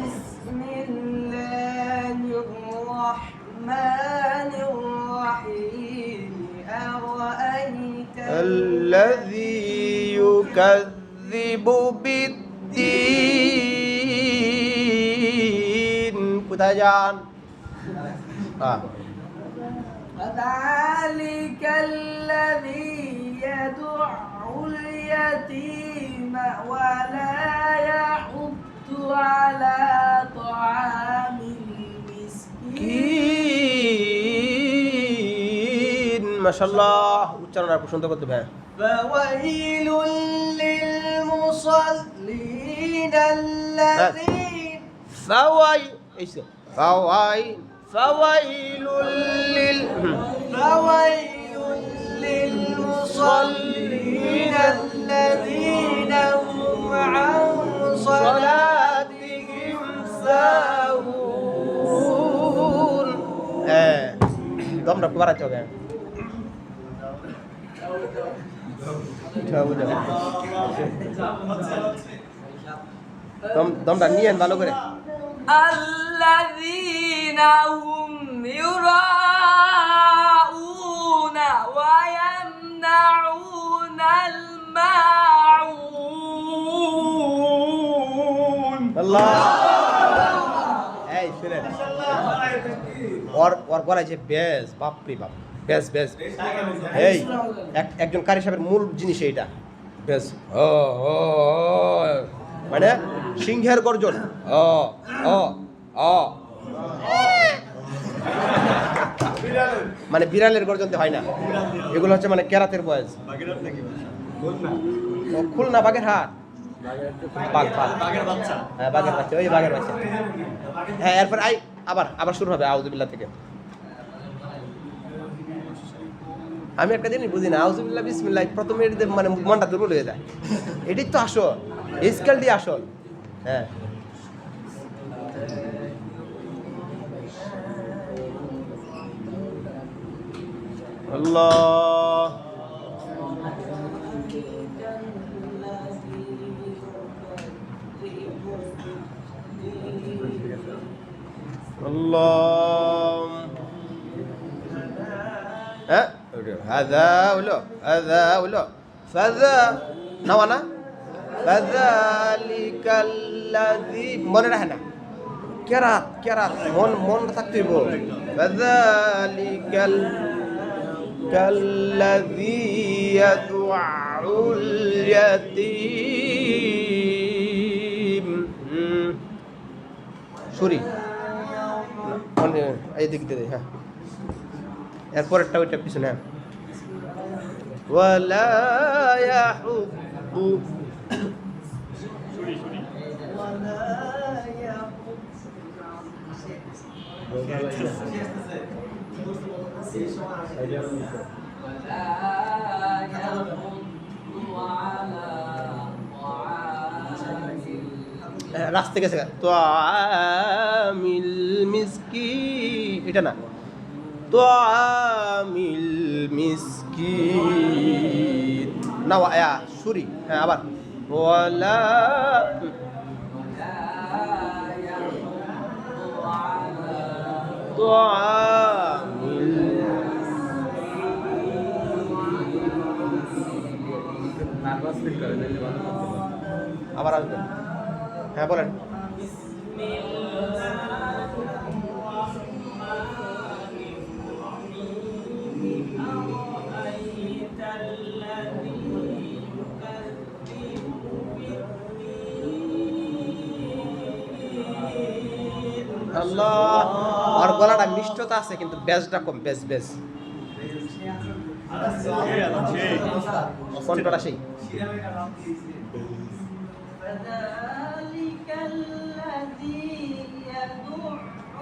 [SPEAKER 2] بسم الله الرحمن الرحيم أرأيت
[SPEAKER 1] الذي يكذب بالدين কোথায় যান?
[SPEAKER 2] فذلك الذي يدع اليتيم ولا يحض على طعام المسكين
[SPEAKER 1] মাশাআল্লাহ, উচ্চারণ আর সুন্দর করতে হবে।
[SPEAKER 2] فويل للمصلين الذين
[SPEAKER 1] فويل
[SPEAKER 2] للمصلين الذين هم عن صلاتهم ساهون
[SPEAKER 1] দমটা বাড়াতে হবে। দমটা নিয়েন ভালো করে।
[SPEAKER 2] الذين هم يراءون ويمنعون الماعون
[SPEAKER 1] আল্লাহ, এই শুনেন, ওর গলায় যে বেজ, বাপরে বাপ, বেজ বেজ। এই একজন কারি সাহেবের মূল জিনিস এইটা, বেজ। ও ও মানে সিংহের গর্জন। ও ও ও মানে বিড়ালের গর্জন হয় না, এগুলো হচ্ছে মানে কেরাতের বয়স। খুলনা বাগের হাট, বাঘ বাঘ
[SPEAKER 5] বাঘের বাচ্চা।
[SPEAKER 1] হ্যাঁ বাঘের বাচ্চা, ওই বাঘের বাচ্চা। হ্যাঁ এরপর আবার শুরু হবে আউযুবিল্লাহ থেকে। আমি একটা জিনিস বুঝি না, আউযুবিল্লাহ বিসমিল্লাহ প্রথমে মানে মনটা দুর্বল হয়ে যায়। এটাই তো আসল, এই স্কেল দিয়ে আসল। হ্যাঁ আল্লাহ, আল্লাহ। হ্যাঁ هذا হলো ফাযা নাওয়া না, ফাযালিকাল্লাযী, মনে রাখে না, কেরাত মন থাকতে হইব। ফাযালিকাল্লাযী ইয়াদউল ইয়াতীম। সরি এই দিক দিয়ে, হ্যাঁ এরপরেরটা ওইটা পিছনে। হ্যাঁ ওয়ালা ইয়াহুদ্দু, রাস্তা গেছে তো আমিল মিসকি, এটা না, তো আমিল মিসকি না, সুরি। হ্যাঁ আবার ওয়ালা তাআমিল
[SPEAKER 3] নার্ভাস ফিল করে তাহলে ভালো করতে পারে।
[SPEAKER 1] আবার আসবেন। হ্যাঁ বলেন। আল্লাহ, আর গলাটা মিষ্টতা আছে কিন্তু বেজটা কম, বেজ বেজ কণ্ঠটা সেই।
[SPEAKER 2] فذلك الذي يدع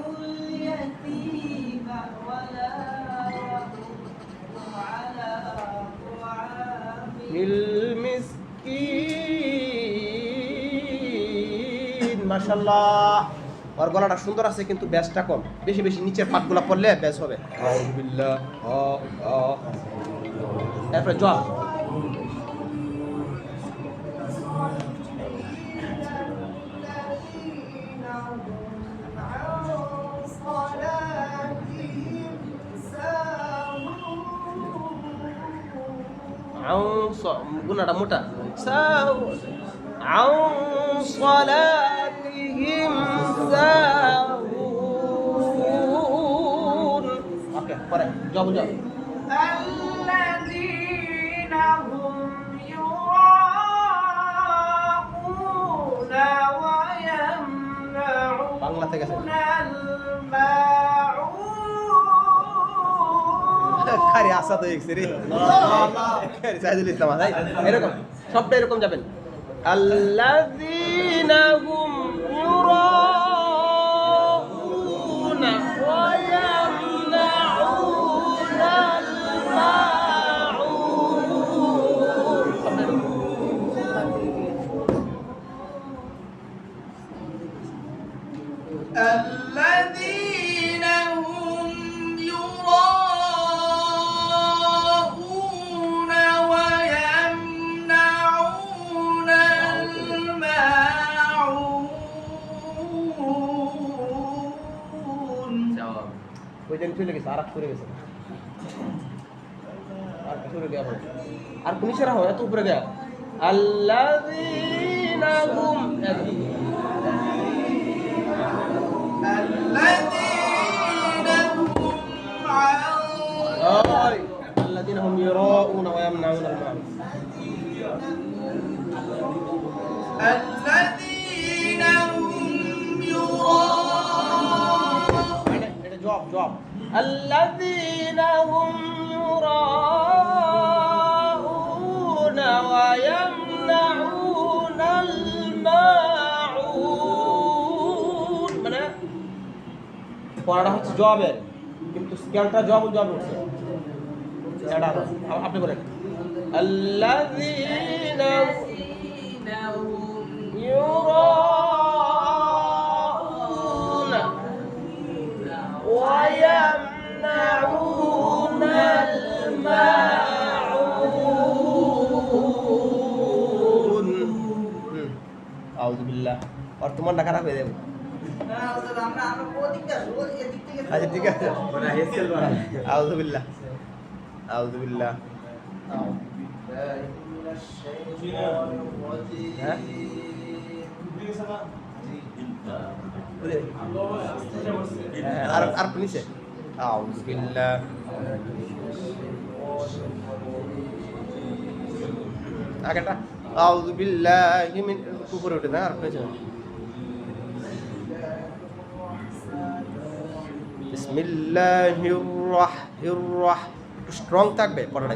[SPEAKER 2] اليتيم ولا يحض على طعام
[SPEAKER 1] মিসকিন। মাশাআল্লাহ, ওর গলাটা সুন্দর আছে কিন্তু ব্যাসটা কম, বেশি বেশি নিচের পাতগুলা পড়লে ব্যাস হবে। আউযুবিল্লাহ। এরপরে জব। গুনাটা মোটা। عن صلاتهم ساهون. اوكي পরে জব জব।
[SPEAKER 2] الذين هم يراءون ويمنعون
[SPEAKER 1] বাংলা থেকে আছে।
[SPEAKER 2] الماعون
[SPEAKER 1] খারি আসাদ হয়ে গেছে রে। খারি সাইদুল ইসলাম ভাই এরকম সবটা এরকম যাবেন। আল্লাযীনা হুম ইউরাউনা ওয়া ইয়ামনাউনাল
[SPEAKER 2] الذين هم يراءون ويمنعون الماعون
[SPEAKER 1] ওই দিন চলে গেছে, আর সরে গেছে, আর সরে গেছে আবার। আর কোন ইশারা হয় এত উপরে গেয়া। আল্লাযীনা হুম الذين هم يراءون ويمنعون الماعون.
[SPEAKER 2] الذين هم يراءون
[SPEAKER 1] এটা জব الذين هم يراءون ويمنعون الماعون মানে পড়াটা হচ্ছে জবের কিন্তু স্কেলটা জব উঠছে। এটা আপনি বলেন। الذين يراءون ويمنعون الماعون. أعوذ بالله। और তোমার না খারাপ হয়ে যাবে। আচ্ছা ঠিক আছে। أعوذ بالله أعوذ بالله. হ্যাঁ আর নিচে। أعوذ بالله আগেটা أعوذ بالله من উপরে উঠে না আর নিচে। বিসমিল্লাহির রাহমানির রাহিম। স্ট্রং থাকবে পড়াটা।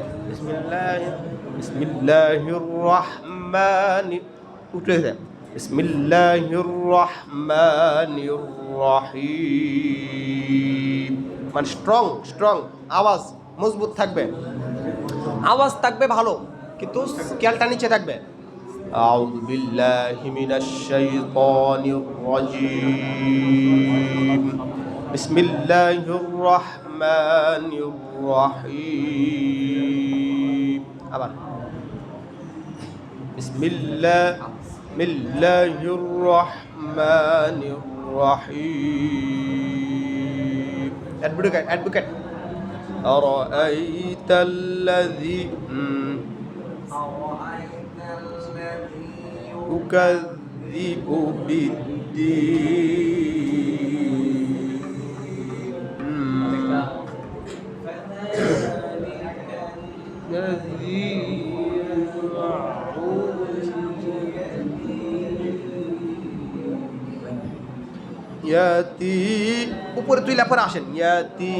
[SPEAKER 1] বিসমিল্লাহির রাহমানির উঠে যায়। বিসমিল্লাহির রাহমানির রাহিম মানে স্ট্রং আওয়াজ মজবুত থাকবে, আওয়াজ থাকবে ভালো কিন্তু স্কেলটা নিচে থাকবে। আউযু বিল্লাহি মিনাশ শাইতানির রাজিম। বিসমিল্লাহির রাহমানির রাহিম। আবার বিসমিল্লাহির রাহমানির রাহিম। অ্যাডভোকেট আরাআইতাল্লাযী ইউকাযযিবু ইয়াতি উপরে তুইলা পরে আসেন ইয়াতি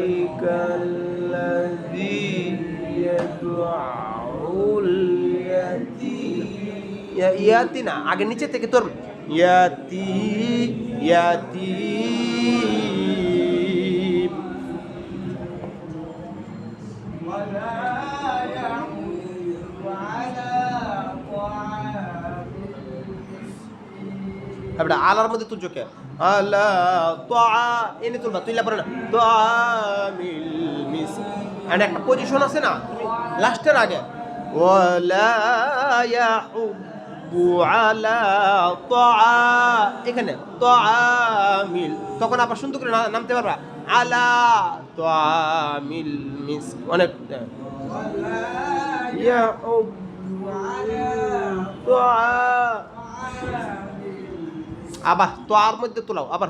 [SPEAKER 1] আলিকাল্লাযী ইয়াদউল ইয়াতি না আগে নিচে থেকে তোর ইয়াতি ইয়াতি এবারে আলার মধ্যে তুলছো কে আলা তোয়া এনে তুলবা তুইলা পরে না তোয়ামিল মিস এন্ড একটা পজিশন আছে না তুমি লাস্টের আগে ওয়ালা ইয়াহুব্বু আলা তোয়া এখানে তোয়ামিল তখন আবার সুন্দর করে নামতে পারবা আলা তোয়ামিল মিস অনেক ইয়াহুব্বু আলা তোয়া আবার তো আর মধ্যে তোলাও আবার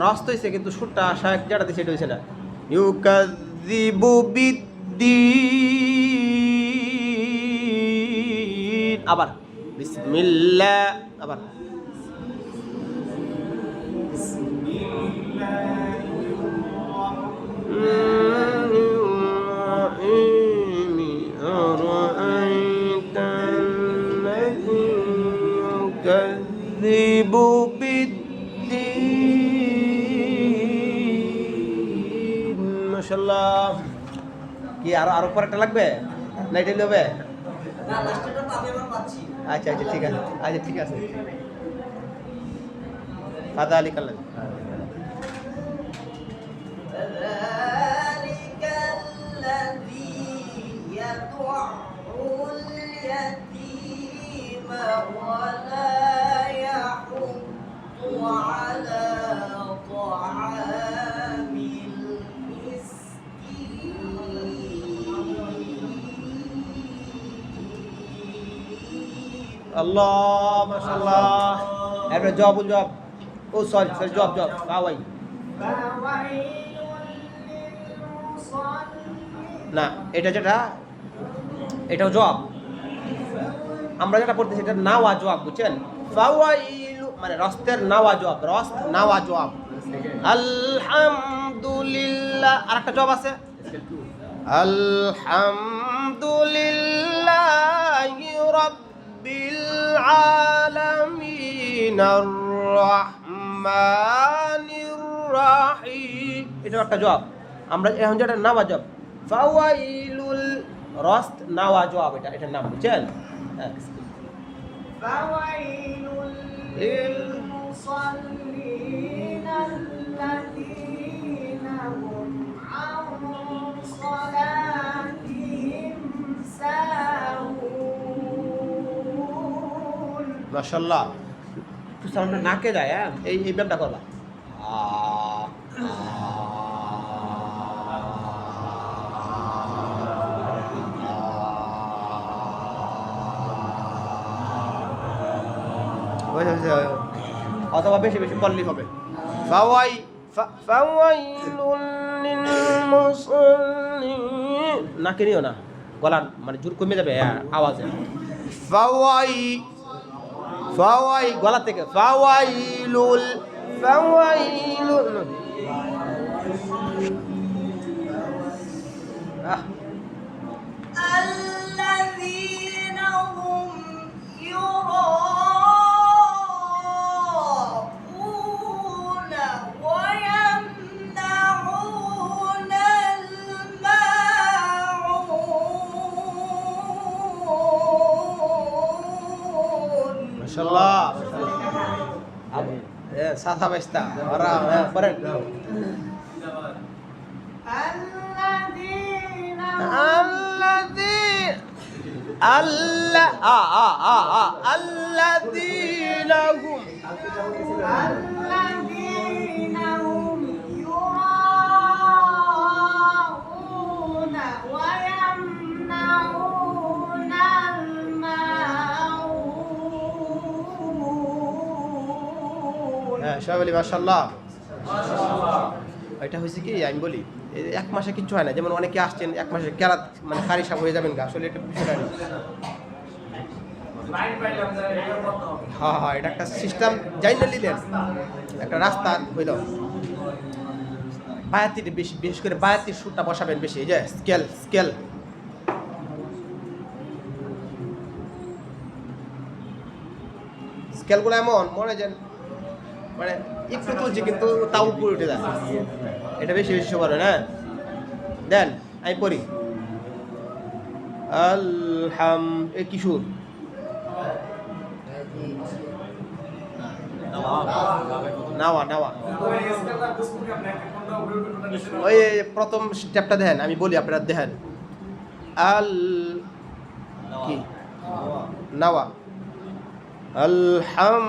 [SPEAKER 1] রাস্ত হয়েছে কিন্তু সুরটা আশা যেটা দিছে এটা হয়েছে না ইউকাযযিবু বিদ্দীন আবার বিসমিল্লাহ আবার ইউকাযযিবু মাশাআল্লাহ কি আরো পরেরটা লাগবে না এটাই হবে
[SPEAKER 2] না লাস্টেরটা তো আমি আবার পাচ্ছি
[SPEAKER 1] আচ্ছা ঠিক আছে ফাযালিকাল্লাযী
[SPEAKER 2] ফাযালিকাল্লাযী ইয়াদউল ইয়াতীমা ওয়া লা ইয়াহুদ্দু আলা তা'আমিল
[SPEAKER 1] আল্লাহ মাশাআল্লাহ এবারে জবাব ও সরি জবাব ফাওয়াই না এটা যেটা এটাও জবাব আমরা যেটা পড়তেছি এটা নাওয়া জবাব বুঝছেন ফাওয়াইলু মানে রস্তের নাওয়া জবাব রস্ত নাওয়া জবাব আলহামদুলিল্লাহ আরেকটা জবাব আছে আলহামদুলিল্লাহি রাব্বিল আলামিন আর-রাহমানির রাহিম এটা একটা জবাব আমরা এখন যেটা নাওয়া জবাব ফাওয়াইলুল রস্ত নাওয়া জবাব এটার নাম বুঝছেন হ্যাঁ
[SPEAKER 2] ফাওয়াইলুল লিল মুসাল্লিন আল্লাযীনা হুম আন সালাতিহিম সাহুন
[SPEAKER 1] মাশাআল্লাহ একটু সাউন্ডটা নাকে যায় হ্যাঁ এই ব্যাপারটা করবা অথবা বেশি বেশি করলেই হবে ফাওয়াইলুল লিল মুসাল্লিন নাকে নিও না গলার মানে জোর কমে যাবে আওয়াজে ফাওয়াই গলা থেকে ফাওয়াইলুল
[SPEAKER 2] الذين يراءون ويمنعون الماعون
[SPEAKER 1] মাশাআল্লাহ সাথা বাইস্তা ওরা করেন
[SPEAKER 2] الذين
[SPEAKER 1] الذين هم
[SPEAKER 2] الذين هم يراءون ويمنعون الماعون
[SPEAKER 1] সবাই বলি মাশাআল্লাহ এটা হয়েছে কি আমি বলি এই এক মাসে কিচ্ছু হয় না, যেমন অনেকে আসছেন এক মাসে কেরাত মানে কারি সাপ হয়ে যাবেন গা, আসলে এটা বিষয়টা না। হ্যাঁ এটা একটা সিস্টেম জাইনা নিলেন, একটা রাস্তা হইল বায়াতিটা বেশি, বিশেষ করে বায়াতির সুরটা বসাবেন বেশি, এই যে স্কেল স্কেল স্কেলগুলো এমন মনে যেন মানে একটু তুলছি কিন্তু তাও উপরে উঠে যায়, এটা বেশি বেশি পারবেন। হ্যাঁ দেন আমি পড়ি আলহাম এ কি সুর? নাওয়া নাওয়া ওই প্রথম স্টেপটা দেখেন, আমি বলি আপনারা দেখেন আল কি নাওয়া আলহাম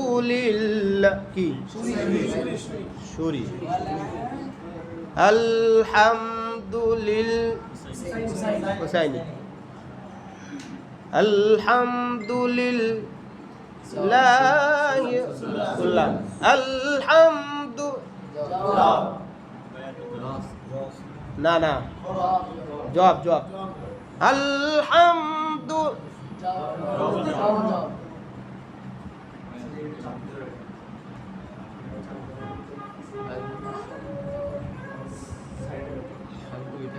[SPEAKER 1] আলহামদুলিল্লাহ কি সুরি আলহামদুলিল্লাহ হুসাইনি আলহামদুলিল্লাহ আলহামদু না না জবাব জবাব আলহামদু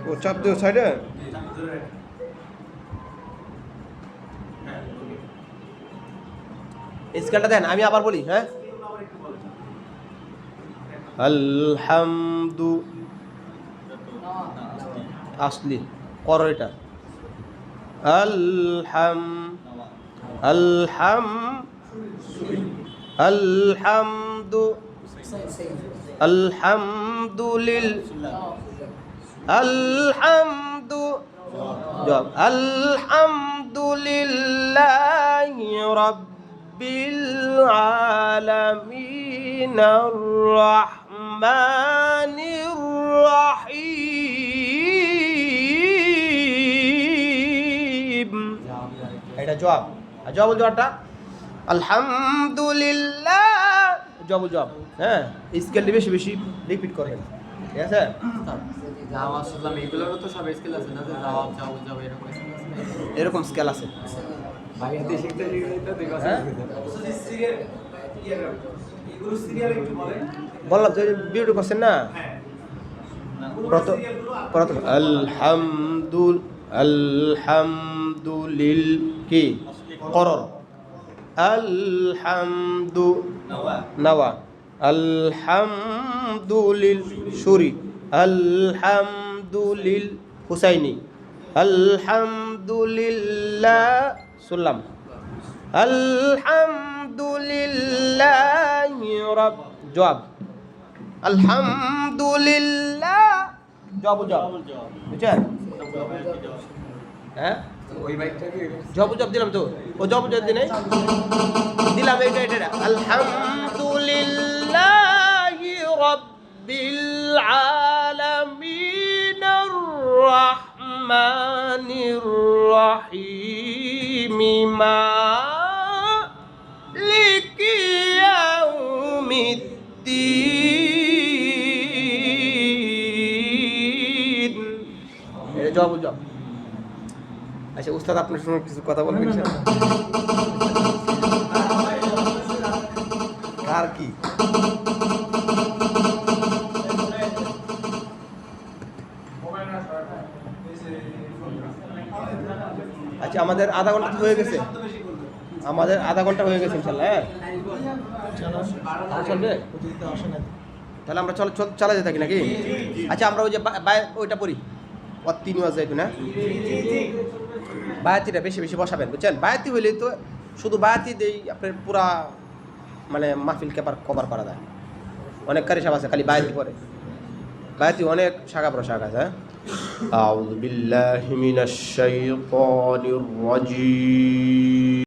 [SPEAKER 1] ও চাপ দিও সাইডে স্কেলটা দেন, আমি আবার বলি। হ্যাঁ আলহামদু আসলি করো এটা আলহাম আলহাম আলহামদু আলহামদুলিল্লাহ আলহামদু জবাব আলহামদুলিল্লাহি রাব্বিল আলামিন আর রাহমানির রাহিম। এটা জবাব, আর জবাবুল জবাবটা আলহামদুলিল্লাহ জবাবুল জবাব। হ্যাঁ স্কেলটি বেশি বেশি রিপিট করবেন, ঠিক আছে?
[SPEAKER 3] জাওয়াব শুনলাম এগুলোরও তো সব স্কিল আছে না, যে জাওয়াব জাওয়াব জাওয়াব এরকম স্কিল আছে না?
[SPEAKER 1] এরকম স্কেল আছে।
[SPEAKER 3] বাকিতে শিখতে শিখতে তো দেখো
[SPEAKER 1] হ্যাঁ?
[SPEAKER 4] সিরিয়াল একটু বলেন।
[SPEAKER 1] বললাম তো ভিডিও করছেন না,
[SPEAKER 4] হ্যাঁ
[SPEAKER 1] প্রথম প্রথম আলহামদুলিল কি করর আলহামদু নাওয়া আলহামদুলিল সুরি আলহামদুলিল হুসাইনি আলহামদুলিল্লাহ সুল্লাম আলহামদুলিল্লাহ রাব জবাব আলহামদুলিল্লাহ জবাব জবাব বুঝছেন? হ্যাঁ
[SPEAKER 3] ওই বাইকটাকে
[SPEAKER 1] জবাব জবাব দিলাম তো, ও জবাব জবাব দিনে দিলাম এটা এটা আলহামদুলিল্লাহি রাব্বিল আলামিন আর রাহমানির রাহিম মালিকি ইয়াউমিদ্দিন। এটা জবাব জবাব। আচ্ছা উস্তাদ আপনার সঙ্গে কিছু কথা বলবেন? কার আর কি আচ্ছা আমাদের আধা ঘন্টা তো হয়ে গেছে আমাদের আধা ঘন্টা হয়ে গেছে ইনশাল্লাহ হ্যাঁ চলবে তাহলে আমরা চলে যেতে থাকি নাকি আচ্ছা আমরা ওই যে ওইটা পড়ি অত্তিনি যাইতো না বায়াতিটা বেশি বেশি বসাবেন বুঝছেন বায়াতি হইলেই তো শুধু বায়াতি দেই আপনার পুরা মানে মাহফিল কভার করা যায় অনেক কারি সাহেব আছে খালি বায়াতি পরে বায়াতি অনেক শাখা প্রশাখা আছে হ্যাঁ আউযু বিল্লাহি মিনাশ শাইতানির রাজিম